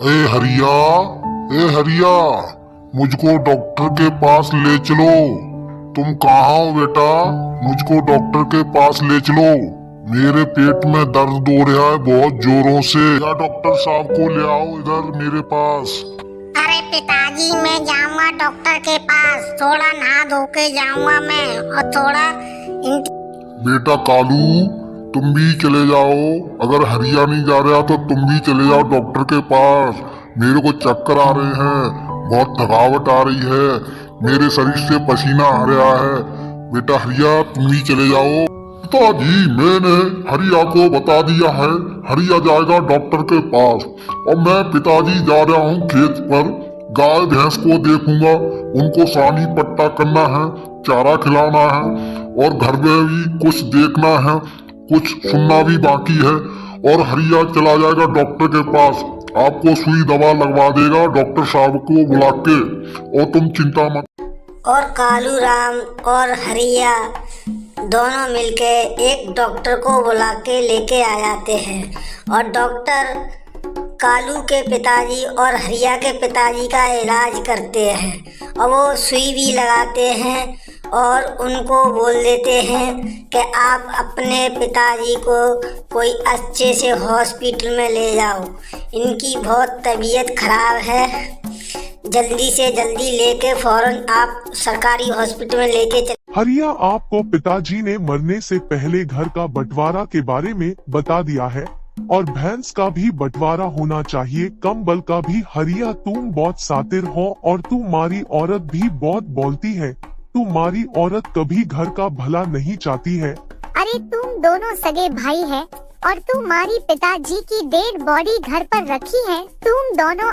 ए हरिया, ए हरिया, मुझको डॉक्टर के पास ले चलो। तुम कहाँ हो बेटा? मुझको डॉक्टर के पास ले चलो। मेरे पेट में दर्द हो रहा है बहुत जोरों से। या डॉक्टर साहब को ले आओ इधर मेरे पास। अरे पिताजी, मैं जाऊंगा डॉक्टर के पास, थोड़ा नहा धो के जाऊंगा मैं, और थोड़ा बेटा कालू, तुम भी चले जाओ। अगर हरिया नहीं जा रहा तो तुम भी चले जाओ डॉक्टर के पास। मेरे को चक्कर आ रहे हैं, बहुत थकावट आ रही है, मेरे शरीर से पसीना आ रहा है। बेटा हरिया, तुम भी चले जाओ। पिताजी, मैंने हरिया को बता दिया है, हरिया जाएगा डॉक्टर के पास। और मैं पिताजी जा रहा हूँ खेत पर, गाय भैंस को देखूंगा, उनको सानी पट्टा करना है, चारा खिलाना है, और घर में भी कुछ देखना है, कुछ सुनना भी बाकी है। और हरिया चला जाएगा डॉक्टर के पास, आपको सुई दवा लगवा देगा डॉक्टर साहब को बुला के, और तुम चिंता मत। और कालू राम और हरिया दोनों मिलके एक डॉक्टर को बुला के लेके आ जाते हैं। और डॉक्टर कालू के पिताजी और हरिया के पिताजी का इलाज करते हैं, और वो सुई भी लगाते हैं, और उनको बोल देते हैं कि आप अपने पिताजी को कोई अच्छे से हॉस्पिटल में ले जाओ, इनकी बहुत तबीयत खराब है, जल्दी से जल्दी लेके फौरन आप सरकारी हॉस्पिटल में लेके चले। हरिया आपको पिताजी ने मरने से पहले घर का बंटवारा के बारे में बता दिया है, और भैंस का भी बंटवारा होना चाहिए, कंबल का भी। हरिया, तुम बहुत सातिर हो और तुम्हारी औरत भी बहुत बोलती है। तुम्हारी औरत कभी घर का भला नहीं चाहती है। अरे तुम दोनों सगे भाई हैं, और तुम्हारी पिताजी की डेड बॉडी घर पर रखी है। तुम दोनों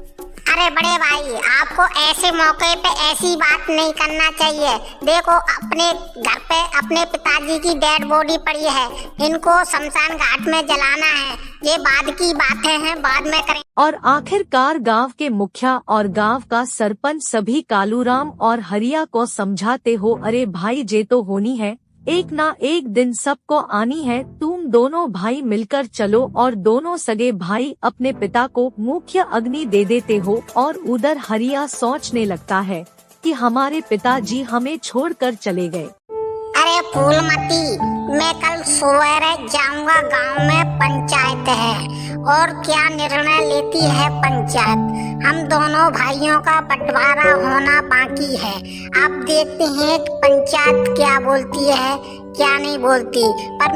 अरे बड़े भाई, आपको ऐसे मौके पे ऐसी बात नहीं करना चाहिए। देखो, अपने घर पे अपने पिताजी की डेड बॉडी पड़ी है, इनको शमशान घाट में जलाना है। ये बाद की बातें हैं, बाद में करें। और आखिरकार गांव के मुखिया और गांव का सरपंच सभी कालूराम और हरिया को समझाते हो, अरे भाई, जे तो होनी है, एक ना एक दिन सबको आनी है। तुम दोनों भाई मिलकर चलो। और दोनों सगे भाई अपने पिता को मुख्य अग्नि दे देते हो। और उधर हरिया सोचने लगता है कि हमारे पिताजी हमें छोड़कर चले गए। अरे फूलमती, मैं कल सवेरे जाऊंगा, गांव में पंचायत है, और क्या निर्णय लेती है पंचायत। हम दोनों भाइयों का बंटवारा होना बाकी है। आप देखते हैं कि पंचायत क्या बोलती है, क्या नहीं बोलती, पर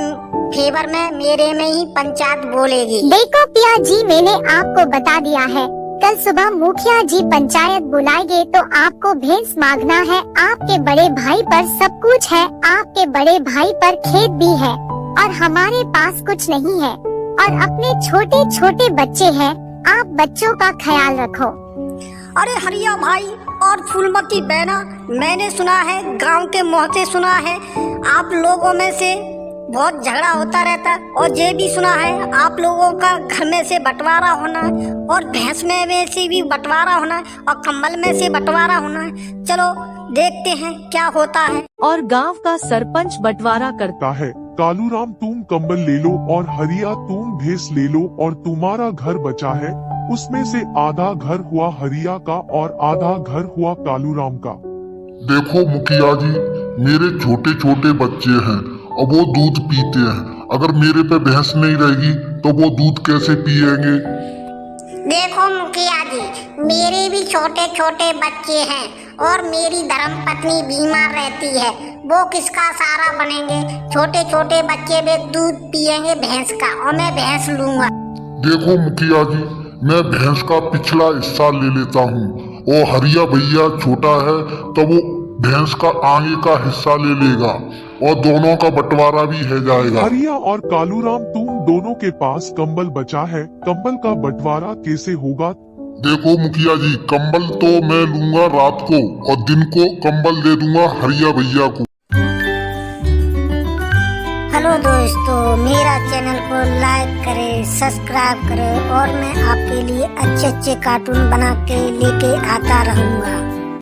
फेवर में मेरे में ही पंचायत बोलेगी। देखो पिया जी, मैंने आपको बता दिया है, कल सुबह मुखिया जी पंचायत बुलाएंगे तो आपको भैंस मांगना है। आपके बड़े भाई पर सब कुछ है, आपके बड़े भाई पर खेत भी है, और हमारे पास कुछ नहीं है, और अपने छोटे छोटे बच्चे हैं, आप बच्चों का ख्याल रखो। अरे हरिया भाई और फूलमती बहना, मैंने सुना है, गांव के मुँह से सुना है, आप लोगों में से बहुत झगड़ा होता रहता, और ये भी सुना है आप लोगों का घर में से बंटवारा होना है, और भैंस में से भी बंटवारा होना है, और कंबल में से बंटवारा होना है। चलो देखते हैं क्या होता है। और गांव का सरपंच बंटवारा करता है। कालूराम, तुम कंबल ले लो, और हरिया तुम भैंस ले लो, और तुम्हारा घर बचा है, उसमें से आधा घर हुआ हरिया का और आधा घर हुआ कालूराम का। देखो मुखिया जी, मेरे छोटे छोटे बच्चे हैं और वो दूध पीते हैं। अगर मेरे पे भैंस नहीं रहेगी तो वो दूध कैसे पिएंगे? देखो मुखिया जी, मेरे भी छोटे छोटे बच्चे हैं, और मेरी धर्मपत्नी बीमार रहती है, वो किसका सहारा बनेंगे? छोटे छोटे बच्चे भी दूध पिएंगे भैंस का, और मैं भैंस लूंगा। देखो मुखिया जी, मैं भैंस का पिछला हिस्सा ले लेता हूँ, और हरिया भैया छोटा है तो वो भैंस का आगे का हिस्सा ले लेगा, और दोनों का बंटवारा भी है जाएगा। हरिया और कालूराम, तुम दोनों के पास कंबल बचा है, कंबल का बंटवारा कैसे होगा? देखो मुखिया जी, कंबल तो मैं लूंगा रात को, और दिन को कंबल दे दूंगा हरिया भैया को। हेलो दोस्तों, मेरा चैनल को लाइक करें, सब्सक्राइब करें, और मैं आपके लिए अच्छे अच्छे कार्टून बना के लेके आता रहूँगा।